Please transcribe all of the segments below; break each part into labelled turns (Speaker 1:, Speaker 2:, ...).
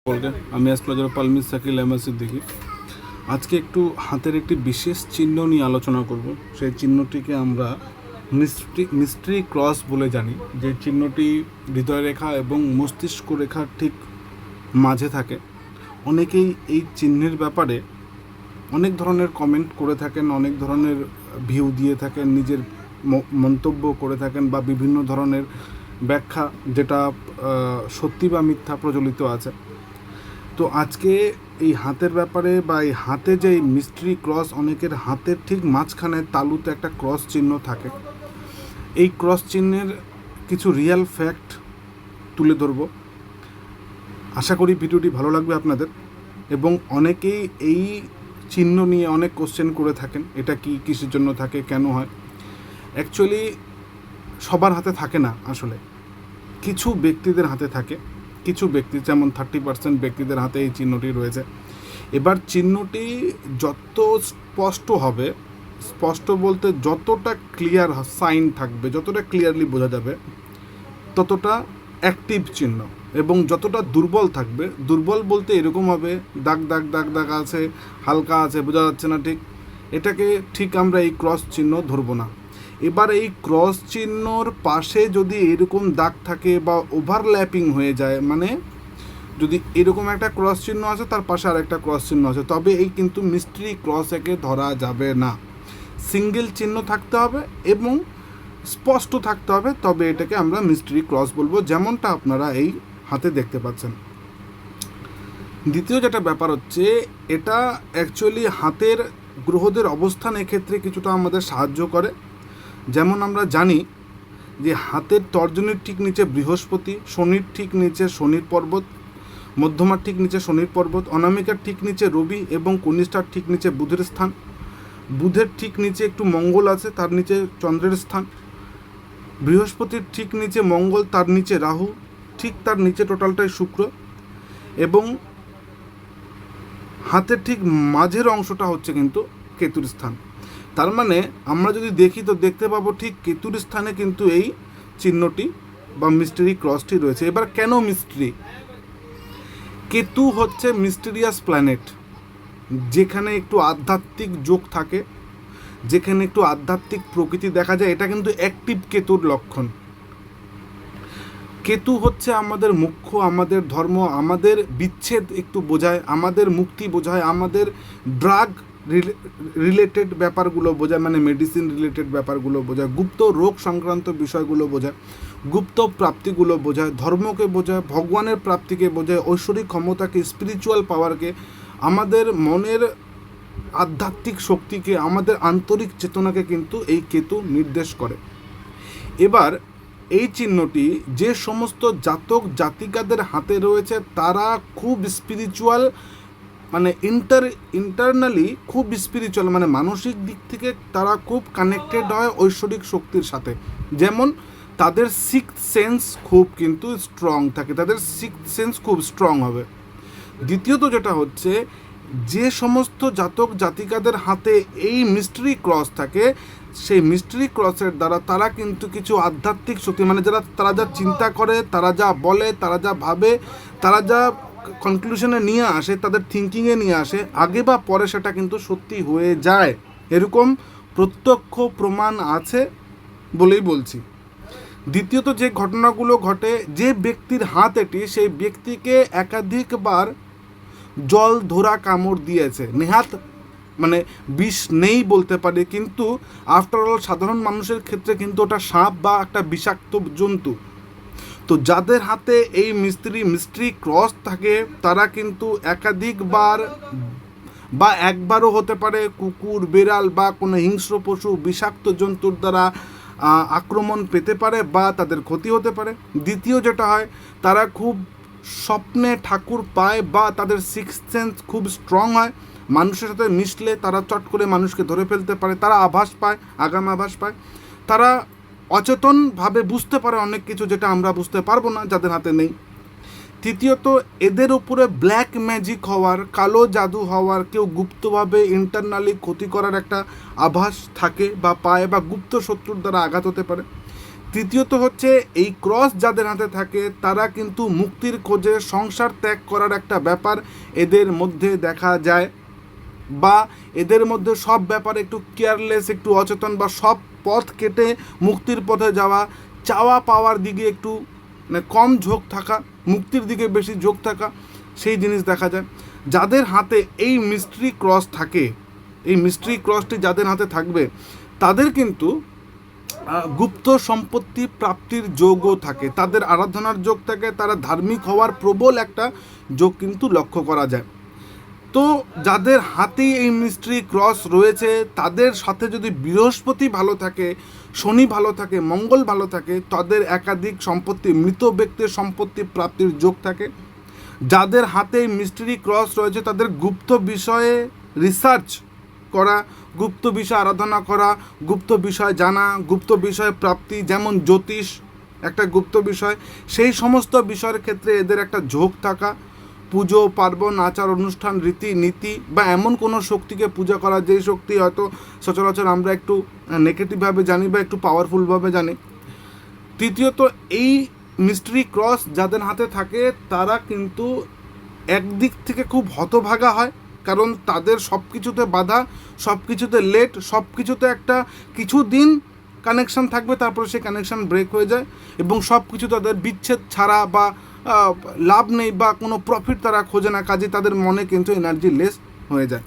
Speaker 1: বলতে আমি অ্যাস্ট্রোলজার পালমিস সাকিল আহমেদ সিদ্দিকী। আজকে একটু হাতের একটি বিশেষ চিহ্ন নিয়ে আলোচনা করব। সেই চিহ্নটিকে আমরা মিস্ট্রি ক্রস বলে জানি। যে চিহ্নটি হৃদয় রেখা এবং মস্তিষ্ক রেখার ঠিক মাঝে থাকে। অনেকেই এই চিহ্নের ব্যাপারে অনেক ধরনের কমেন্ট করে থাকেন, অনেক ধরনের ভিউ দিয়ে থাকেন, নিজের মন্তব্য করে থাকেন বা বিভিন্ন ধরনের ব্যাখ্যা, যেটা সত্যি বা মিথ্যা প্রচলিত আছে। তো আজকে এই হাতের ব্যাপারে বা এই হাতে যে মিস্ট্রি ক্রস, অনেকের হাতের ঠিক মাঝখানে তালুতে একটা ক্রস চিহ্ন থাকে। এই ক্রস চিহ্নের কিছু রিয়েল ফ্যাক্ট তুলে ধরব। আশা করি ভিডিওটি ভালো লাগবে আপনাদের। এবং অনেকেই এই চিহ্ন নিয়ে অনেক কোশ্চেন করে থাকেন, এটা কি, কিসের জন্য থাকে, কেন হয়। অ্যাকচুয়ালি সবার হাতে থাকে না, আসলে কিছু ব্যক্তিদের হাতে থাকে। কিছু ব্যক্তি, যেমন 30% ব্যক্তিদের হাতে এই চিহ্নটি রয়েছে। এবার চিহ্নটি যত স্পষ্ট হবে, স্পষ্ট বলতে যতটা ক্লিয়ার সাইন থাকবে, যতটা ক্লিয়ারলি বোঝা যাবে, ততটা অ্যাক্টিভ চিহ্ন। এবং যতটা দুর্বল থাকবে, দুর্বল বলতে এরকম হবে দাগ দাগ দাগ দাগ আছে, হালকা আছে, বোঝা যাচ্ছে না ঠিক, এটাকে ঠিক আমরা এই ক্রস চিহ্ন ধরবো না। এবার এই ক্রস চিহ্নর পাশে যদি এরকম দাগ থাকে বা ওভারল্যাপিং হয়ে যায়, মানে যদি এরকম একটা ক্রস চিহ্ন আছে তার পাশে আর একটা ক্রস চিহ্ন আছে, তবে এই কিন্তু মিস্ট্রি ক্রস একে ধরা যাবে না। সিঙ্গেল চিহ্ন থাকতে হবে এবং স্পষ্ট থাকতে হবে, তবে এটাকে আমরা মিস্ট্রি ক্রস বলবো, যেমনটা আপনারা এই হাতে দেখতে পাচ্ছেন। দ্বিতীয় যেটা ব্যাপার হচ্ছে, এটা অ্যাকচুয়ালি হাতের গ্রহদের অবস্থান এক্ষেত্রে কিছুটা আমাদের সাহায্য করে। যেমন আমরা জানি যে হাতের তর্জনীর ঠিক নিচে বৃহস্পতি, শনির ঠিক নিচে শনির পর্বত, মধ্যমার ঠিক নিচে শনির পর্বত, অনামিকার ঠিক নিচে রবি এবং কনিষ্ঠার ঠিক নিচে বুধের স্থান, বুধের ঠিক নিচে একটু মঙ্গল আছে, তার নিচে চন্দ্রের স্থান, বৃহস্পতির ঠিক নিচে মঙ্গল, তার নিচে রাহু, ঠিক তার নিচে টোটালটাই শুক্র, এবং হাতের ঠিক মাঝের অংশটা হচ্ছে কিন্তু কেতুর স্থান। তার মানে আমরা যদি দেখি তো দেখতে পাবো ঠিক কেতুর স্থানে কিন্তু এই চিহ্নটি বা মিস্ট্রি ক্রসটি রয়েছে। এবার কেন মিস্ট্রি? কেতু হচ্ছে মিস্টিরিয়াস প্ল্যানেট, যেখানে একটু আধ্যাত্মিক যোগ থাকে, যেখানে একটু আধ্যাত্মিক প্রকৃতি দেখা যায়, এটা কিন্তু অ্যাক্টিভ কেতুর লক্ষণ। কেতু হচ্ছে আমাদের মুখ্য, আমাদের ধর্ম, আমাদের বিচ্ছেদ একটু বোঝায়, আমাদের মুক্তি বোঝায়, আমাদের ড্রাগ রিলেটেড ব্যাপারগুলো বোঝায়, মানে মেডিসিন রিলেটেড ব্যাপারগুলো বোঝায়, গুপ্ত রোগ সংক্রান্ত বিষয়গুলো বোঝায়, গুপ্ত প্রাপ্তিগুলো বোঝায়, ধর্মকে বোঝায়, ভগবানের প্রাপ্তিকে বোঝায়, ঐশ্বরিক ক্ষমতাকে, স্পিরিচুয়াল পাওয়ারকে, আমাদের মনের আধ্যাত্মিক শক্তিকে, আমাদের আন্তরিক চেতনাকে কিন্তু এই কেতু নির্দেশ করে। এবার এই চিহ্নটি যে সমস্ত জাতক জাতিকাদের হাতে রয়েছে, তারা খুব স্পিরিচুয়াল, মানে ইন্টারনালি খুব স্পিরিচুয়াল, মানে মানসিক দিক থেকে তারা খুব কানেক্টেড হয় ঐশ্বরিক শক্তির সাথে। যেমন তাদের সিক্সথ সেন্স খুব কিন্তু স্ট্রং থাকে, তাদের সিক্সথ সেন্স খুব স্ট্রং হবে। দ্বিতীয়ত যেটা হচ্ছে, যে সমস্ত জাতক জাতিকাদের হাতে এই মিস্ট্রি ক্রস থাকে, সেই মিস্ট্রি ক্রসের দ্বারা তারা কিন্তু কিছু আধ্যাত্মিক শক্তি, মানে তারা যা চিন্তা করে, তারা যা বলে, তারা যা ভাবে, তারা যা কনক্লুশনে নিয়ে আসে, তাদের থিঙ্কিংয়ে নিয়ে আসে, আগে বা পরে সেটা কিন্তু সত্যি হয়ে যায়। এরকম প্রত্যক্ষ প্রমাণ আছে বলেই বলছি। দ্বিতীয়ত যে ঘটনাগুলো ঘটে, যে ব্যক্তির হাত এটি, সেই ব্যক্তিকে একাধিকবার জল ধরা কামড় দিয়েছে, নেহাত মানে বিষ নেই বলতে পারে, কিন্তু আফটার অল সাধারণ মানুষের ক্ষেত্রে কিন্তু ওটা সাপ বা একটা বিষাক্ত জন্তু। তো যাদের হাতে এই মিস্ট্রি ক্রস থাকে, তারা কিন্তু একাধিকবার বা একবারও হতে পারে কুকুর, বেড়াল বা কোনো হিংস্র পশু, বিষাক্ত জন্তুর দ্বারা আক্রমণ পেতে পারে বা তাদের ক্ষতি হতে পারে। দ্বিতীয় যেটা হয়, তারা খুব স্বপ্নে ঠাকুর পায় বা তাদের সিক্সথ সেন্স খুব স্ট্রং হয়, মানুষের সাথে মিশলে তারা চট করে মানুষকে ধরে ফেলতে পারে, তারা আভাস পায়, আগাম আভাস পায়, তারা অচেতনভাবে বুঝতে পারে অনেক কিছু, যেটা আমরা বুঝতে পারবো না যাদের হাতে নেই। তৃতীয়ত, এদের উপরে ব্ল্যাক ম্যাজিক হওয়ার, কালো জাদু হওয়ার, কেউ গুপ্তভাবে ইন্টারনালি ক্ষতি করার একটা আভাস থাকে বা পায়, বা গুপ্ত শত্রুর দ্বারা আঘাত হতে পারে। তৃতীয়ত হচ্ছে এই ক্রস যাদের হাতে থাকে তারা কিন্তু মুক্তির খোঁজে সংসার ত্যাগ করার একটা ব্যাপার এদের মধ্যে দেখা যায়, বা এদের মধ্যে সব ব্যাপারে একটু কেয়ারলেস, একটু অচেতন, বা সব পথ কেটে মুক্তির পথে যাওয়া, চাওয়া পাওয়ার দিকে একটু মানে কম ঝোঁক থাকা, মুক্তির দিকে বেশি ঝোঁক থাকা, সেই জিনিস দেখা যায়। যাদের হাতে এই মিস্ট্রি ক্রস থাকে, এই মিস্ট্রি ক্রসটি যাদের হাতে থাকবে তাদের কিন্তু গুপ্ত সম্পত্তি প্রাপ্তির যোগও থাকে, তাদের আরাধনার যোগ থাকে, তারা ধার্মিক হওয়ার প্রবল একটা যোগ কিন্তু লক্ষ্য করা যায়। তো যাদের হাতেই এই মিস্ট্রি ক্রস রয়েছে তাদের সাথে যদি বৃহস্পতি ভালো থাকে, শনি ভালো থাকে, মঙ্গল ভালো থাকে, তাদের একাধিক সম্পত্তি, মৃত ব্যক্তির সম্পত্তি প্রাপ্তির যোগ থাকে। যাদের হাতে মিস্ট্রি ক্রস রয়েছে তাদের গুপ্ত বিষয়ে রিসার্চ করা, গুপ্ত বিষয় আরাধনা করা, গুপ্ত বিষয় জানা, গুপ্ত বিষয় প্রাপ্তি, যেমন জ্যোতিষ একটা গুপ্ত বিষয়, সেই সমস্ত বিষয়ের ক্ষেত্রে এদের একটা ঝোঁক থাকা, পুজো পার্বণ, আচার অনুষ্ঠান, রীতি নীতি, বা এমন কোনো শক্তিকে পূজা করা যেই শক্তি হয়তো সচরাচর আমরা একটু নেগেটিভভাবে জানি বা একটু পাওয়ারফুলভাবে জানি। তৃতীয়ত এই মিস্ট্রি ক্রস যাদের হাতে থাকে তারা কিন্তু একদিক থেকে খুব হতভাগা হয়, কারণ তাদের সব কিছুতে বাধা, সব কিছুতে লেট, সব কিছুতে একটা কিছু দিন কানেকশান থাকবে, তারপরে সেই কানেকশান ব্রেক হয়ে যায় এবং সব কিছু তাদের বিচ্ছেদ ছাড়া বা লাভ নেই বা কোনো প্রফিট তারা খোঁজে না, কাজে তাদের মনে কিন্তু এনার্জি লেস হয়ে যায়।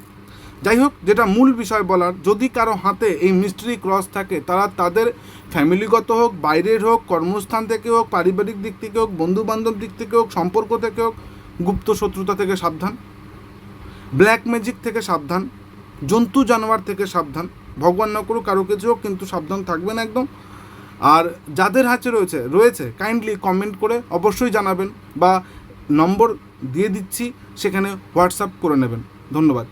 Speaker 1: যাই হোক, যেটা মূল বিষয় বলার, যদি কারো হাতে এই মিস্ট্রি ক্রস থাকে তারা তাদের ফ্যামিলিগত হোক, বাইরের হোক, কর্মস্থান থেকে হোক, পারিবারিক দিক থেকে হোক, বন্ধুবান্ধব দিক থেকে হোক, সম্পর্ক থেকে হোক, গুপ্ত শত্রুতা থেকে সাবধান, ব্ল্যাক ম্যাজিক থেকে সাবধান, জন্তু জানোয়ার থেকে সাবধান, ভগবান না করুক কারো কিছু হোক, কিন্তু সাবধান থাকবেন একদম। আর যাদের হাতে রয়েছে কাইন্ডলি কমেন্ট করে অবশ্যই জানাবেন, বা নম্বর দিয়ে দিচ্ছি সেখানে হোয়াটসঅ্যাপ করে নেবেন। ধন্যবাদ।